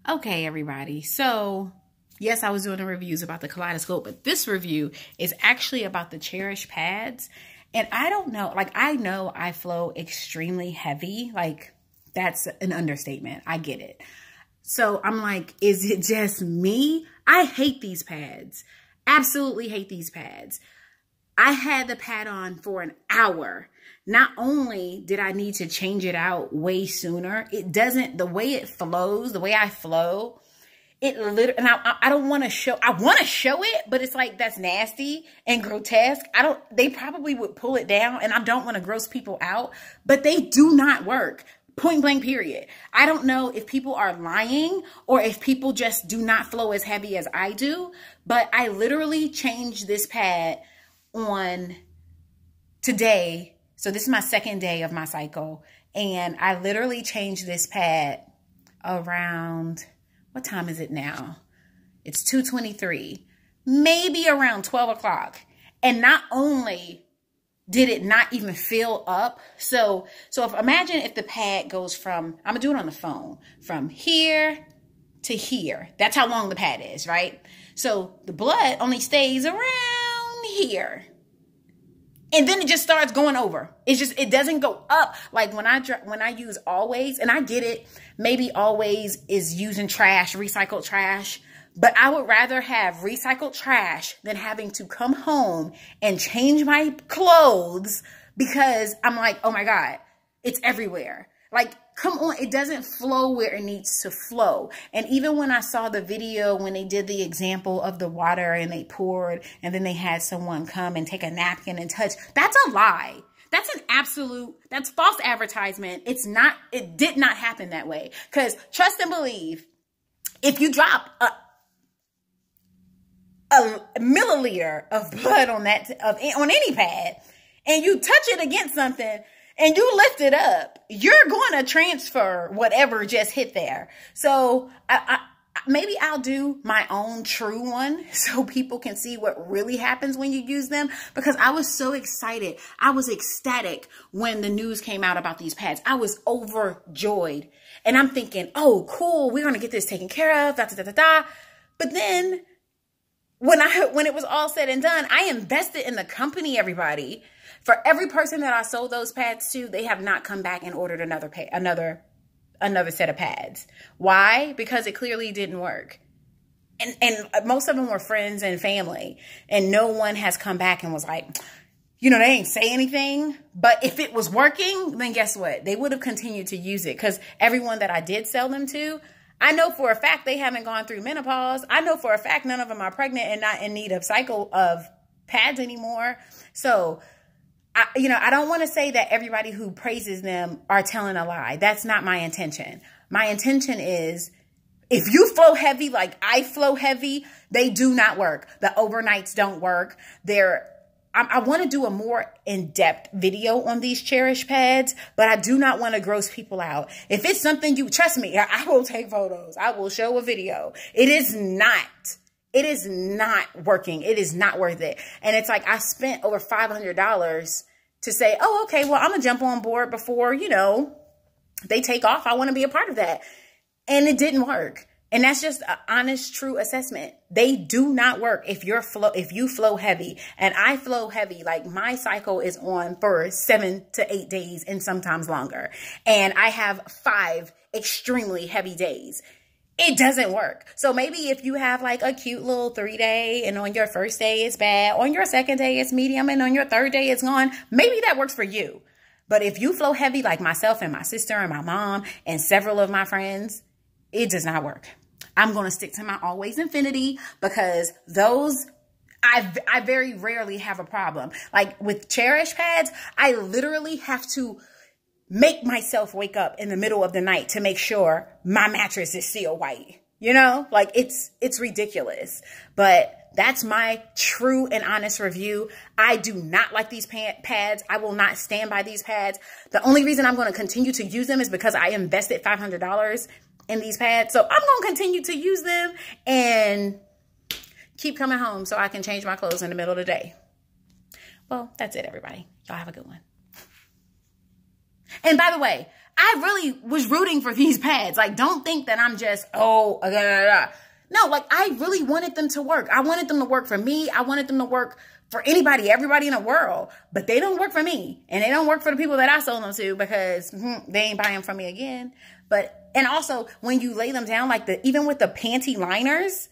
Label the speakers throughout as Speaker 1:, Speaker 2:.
Speaker 1: Okay, everybody. So, yes, I was doing the reviews about the Kaleidoscope, but this review is actually about the Cherish pads. And I don't know, like, I know I flow extremely heavy. Like, that's an understatement. I get it. So I'm like, is it just me? I hate these pads. Absolutely hate these pads. I had the pad on for an hour. Not only did I need to change it out way sooner, it doesn't, the way it flows, the way I flow, it literally, and I don't want to show, I want to show it, but it's like, that's nasty and grotesque. They probably would pull it down, and I don't want to gross people out, but they do not work. Point blank, period. I don't know if people are lying or if people just do not flow as heavy as I do, but I literally changed this pad on today. So this is my second day of my cycle, and I literally changed this pad around, what time is it now? It's 2:23, maybe around 12 o'clock. And not only did it not even fill up. So imagine if the pad goes from, I'm gonna do it on the phone, from here to here. That's how long the pad is, right? So the blood only stays around here. And then it just starts going over. It doesn't go up. Like when I use Always, and I get it, maybe Always is using trash, recycled trash, but I would rather have recycled trash than having to come home and change my clothes because I'm like, oh my God, it's everywhere. Like, come on, it doesn't flow where it needs to flow. And even when I saw the video, when they did the example of the water and they poured and then they had someone come and take a napkin and touch, that's a lie. That's an absolute, that's false advertisement. It did not happen that way. Because trust and believe, if you drop a milliliter of blood on on any pad and you touch it against something, and you lift it up, you're going to transfer whatever just hit there. So maybe I'll do my own true one so people can see what really happens when you use them, because I was so excited. I was ecstatic when the news came out about these pads. I was overjoyed. And I'm thinking, oh, cool, we're going to get this taken care of, da, da, da, da, da. But then when it was all said and done, I invested in the company, everybody. For every person that I sold those pads to, they have not come back and ordered another set of pads. Why? Because it clearly didn't work. And most of them were friends and family. And no one has come back and was like, you know, they ain't say anything. But if it was working, then guess what? They would have continued to use it. Because everyone that I did sell them to, I know for a fact they haven't gone through menopause. I know for a fact none of them are pregnant and not in need of cycle of pads anymore. So I don't want to say that everybody who praises them are telling a lie. That's not my intention. My intention is, if you flow heavy like I flow heavy, they do not work. The overnights don't work. I want to do a more in-depth video on these Cherish pads, but I do not want to gross people out. If it's something trust me, I will take photos. I will show a video. It is not working. It is not worth it. And it's like I spent over $500 to say, oh, okay, well, I'm going to jump on board before, they take off. I want to be a part of that. And it didn't work. And that's just an honest, true assessment. They do not work if you flow heavy. And I flow heavy. Like, my cycle is on for 7 to 8 days and sometimes longer. And I have 5 extremely heavy days. It doesn't work. So maybe if you have like a cute little 3-day and on your first day it's bad, on your second day it's medium, and on your third day it's gone, maybe that works for you. But if you flow heavy like myself and my sister and my mom and several of my friends, it does not work. I'm going to stick to my Always Infinity, because those, I very rarely have a problem. Like with Cherish pads, I literally have to make myself wake up in the middle of the night to make sure my mattress is still white. Like it's ridiculous. But that's my true and honest review. I do not like these pads. I will not stand by these pads. The only reason I'm going to continue to use them is because I invested $500 in these pads. So I'm going to continue to use them and keep coming home so I can change my clothes in the middle of the day. Well, that's it, everybody. Y'all have a good one. And by the way, I really was rooting for these pads. Like, don't think that I'm just, oh, no, like, I really wanted them to work. I wanted them to work for me. I wanted them to work for anybody, everybody in the world. But they don't work for me. And they don't work for the people that I sold them to, because they ain't buying from me again. And also, when you lay them down, like even with the panty liners,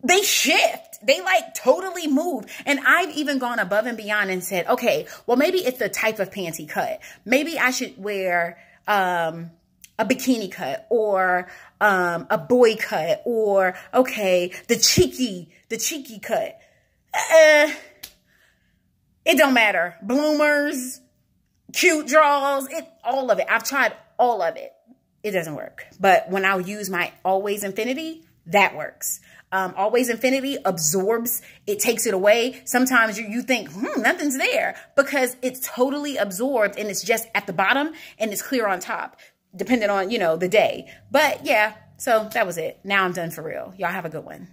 Speaker 1: they shift. They like totally move. And I've even gone above and beyond and said, okay, well, maybe it's the type of panty cut. Maybe I should wear a bikini cut, or a boy cut, or, okay, the cheeky cut. It don't matter. Bloomers, cute draws, all of it. I've tried all of it. It doesn't work. But when I use my Always Infinity, that works. Always Infinity absorbs, it takes it away. Sometimes you think, nothing's there, because it's totally absorbed and it's just at the bottom and it's clear on top, depending on, the day. But yeah, so that was it. Now I'm done for real. Y'all have a good one.